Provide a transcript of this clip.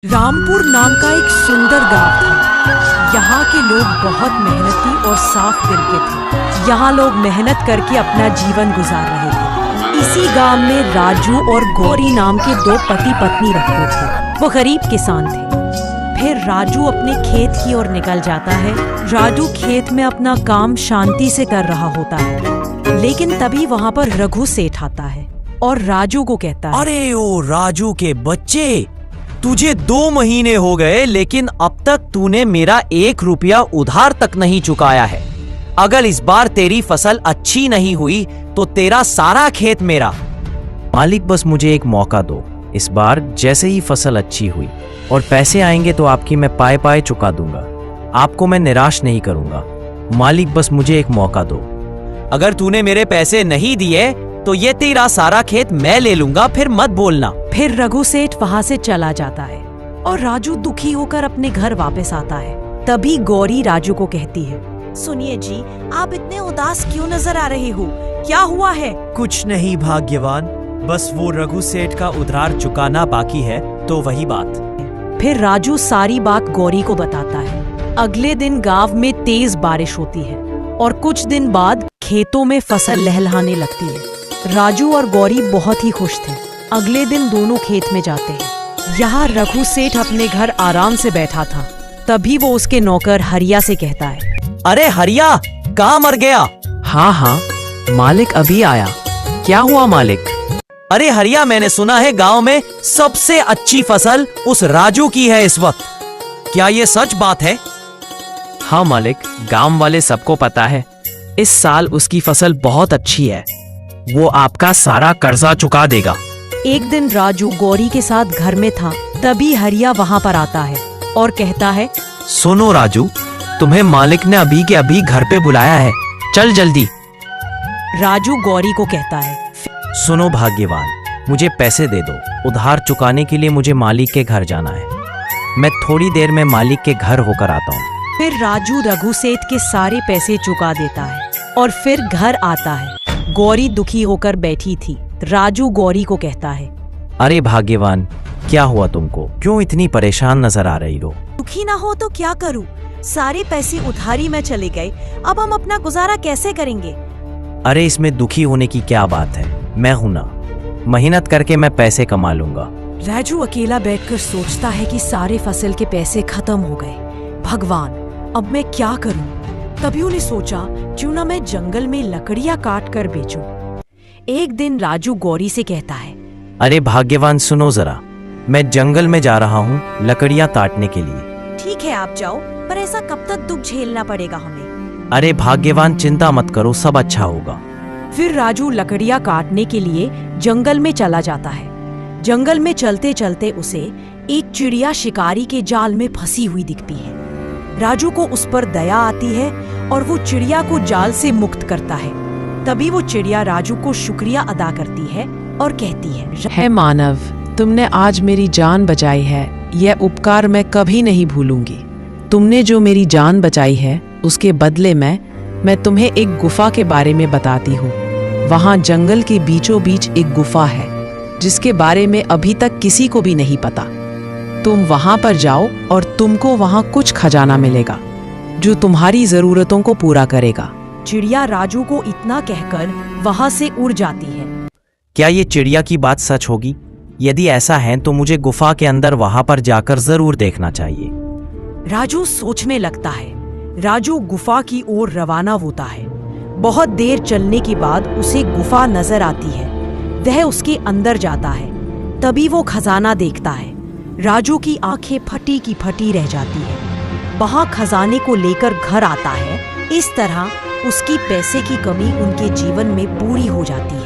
रामपुर नाम का एक सुंदर गांव था। यहाँ के लोग बहुत मेहनती और साफ दिल के थे। यहाँ लोग मेहनत करके अपना जीवन गुजार रहे थे। इसी गांव में राजू और गौरी नाम के दो पति पत्नी रहते थे। वो गरीब किसान थे। फिर राजू अपने खेत की ओर निकल जाता है। राजू खेत में अपना काम शांति से कर रहा होता है, लेकिन तभी वहाँ पर रघु सेठ आता है और राजू को कहता है, अरे ओ राजू के बच्चे, तुझे 2 महीने हो गए लेकिन अब तक तूने मेरा 1 रुपया उधार तक नहीं चुकाया है। अगर इस बार तेरी फसल अच्छी नहीं हुई तो तेरा सारा खेत मेरा। मालिक, बस मुझे एक मौका दो। इस बार जैसे ही फसल अच्छी हुई और पैसे आएंगे तो आपकी मैं पाए पाए चुका दूंगा। आपको मैं निराश नहीं करूंगा। मालिक, बस मुझे एक मौका दो। अगर तूने मेरे पैसे नहीं दिए तो ये तेरा सारा खेत मैं ले लूंगा, फिर मत बोलना। फिर रघु सेठ वहाँ से चला जाता है और राजू दुखी होकर अपने घर वापस आता है। तभी गौरी राजू को कहती है, सुनिए जी, आप इतने उदास क्यों नजर आ रहे हो? क्या हुआ है? कुछ नहीं भाग्यवान, बस वो रघु सेठ का उधार चुकाना बाकी है, तो वही बात। फिर राजू सारी बात गौरी को बताता है। अगले दिन गांव में तेज बारिश होती है और कुछ दिन बाद खेतों में फसल लहलहाने लगती है। राजू और गौरी बहुत ही खुश थे। अगले दिन दोनों खेत में जाते हैं। यहाँ रघु सेठ अपने घर आराम से बैठा था। तभी वो उसके नौकर हरिया से कहता है, अरे हरिया, कहाँ मर गया? हाँ, मालिक अभी आया। क्या हुआ मालिक? अरे हरिया, मैंने सुना है गांव में सबसे अच्छी फसल उस राजू की है इस वक्त। क्या ये सच बात है? हाँ मालिक, गांव वाले सबको पता है। इस साल उसकी फसल बहुत अच्छी है। वो आपका सारा कर्जा चुका देगा। एक दिन राजू गौरी के साथ घर में था। तभी हरिया वहाँ पर आता है और कहता है, सुनो राजू, तुम्हें मालिक ने अभी के अभी घर पे बुलाया है, चल जल्दी। राजू गौरी को कहता है, सुनो भाग्यवान, मुझे पैसे दे दो। उधार चुकाने के लिए मुझे मालिक के घर जाना है। मैं थोड़ी देर में मालिक के घर होकर आता हूँ। फिर राजू रघु सेठ के सारे पैसे चुका देता है और फिर घर आता है। गौरी दुखी होकर बैठी थी। राजू गौरी को कहता है, अरे भाग्यवान, क्या हुआ तुमको? क्यों इतनी परेशान नजर आ रही हो? दुखी ना हो तो क्या करूं? सारे पैसे उधारी में चले गए। अब हम अपना गुजारा कैसे करेंगे? अरे इसमें दुखी होने की क्या बात है? मैं हूं ना, मेहनत करके मैं पैसे कमा लूंगा। राजू अकेला बैठकर सोचता है कि सारे फसल के पैसे खत्म हो गए। भगवान, अब मैं क्या करूं? तभी उन्हें सोचा, क्यों ना मैं जंगल में लकड़ियां काट कर बेचूं। एक दिन राजू गौरी से कहता है, अरे भाग्यवान, सुनो जरा, मैं जंगल में जा रहा हूँ लकड़ियाँ काटने के लिए। ठीक है, आप जाओ, पर ऐसा कब तक दुख झेलना पड़ेगा हमें? अरे भाग्यवान, चिंता मत करो, सब अच्छा होगा। फिर राजू लकड़ियाँ काटने के लिए जंगल में चला जाता है। जंगल में चलते चलते उसे एक चिड़िया शिकारी के जाल में फंसी हुई दिखती है। राजू को उस पर दया आती है और वो चिड़िया को जाल से मुक्त करता है। तभी वो चिड़िया राजू को शुक्रिया अदा करती है और कहती है, मानव, तुमने आज मेरी जान बचाई है। यह उपकार मैं कभी नहीं भूलूंगी। तुमने जो मेरी जान बचाई है उसके बदले में मैं तुम्हें एक गुफा के बारे में बताती हूँ। वहाँ जंगल के बीचों बीच एक गुफा है जिसके बारे में अभी तक किसी को भी नहीं पता। तुम वहाँ पर जाओ और तुमको वहाँ कुछ खजाना मिलेगा जो तुम्हारी जरूरतों को पूरा करेगा। चिड़िया राजू को इतना कहकर वहाँ से उड़ जाती है। क्या ये चिड़िया की बात सच होगी? यदि ऐसा है तो मुझे गुफा के अंदर वहाँ पर जाकर जरूर देखना चाहिए। राजू सोचने लगता है। राजू गुफा की ओर रवाना होता है। बहुत देर चलने के बाद उसे गुफा नजर आती है। वह उसके अंदर जाता है। तभी वो खजाना देखता है। राजू की आंखें फटी की फटी रह जाती है। वहाँ खजाने को लेकर घर आता है। इस तरह उसकी पैसे की कमी उनके जीवन में पूरी हो जाती है।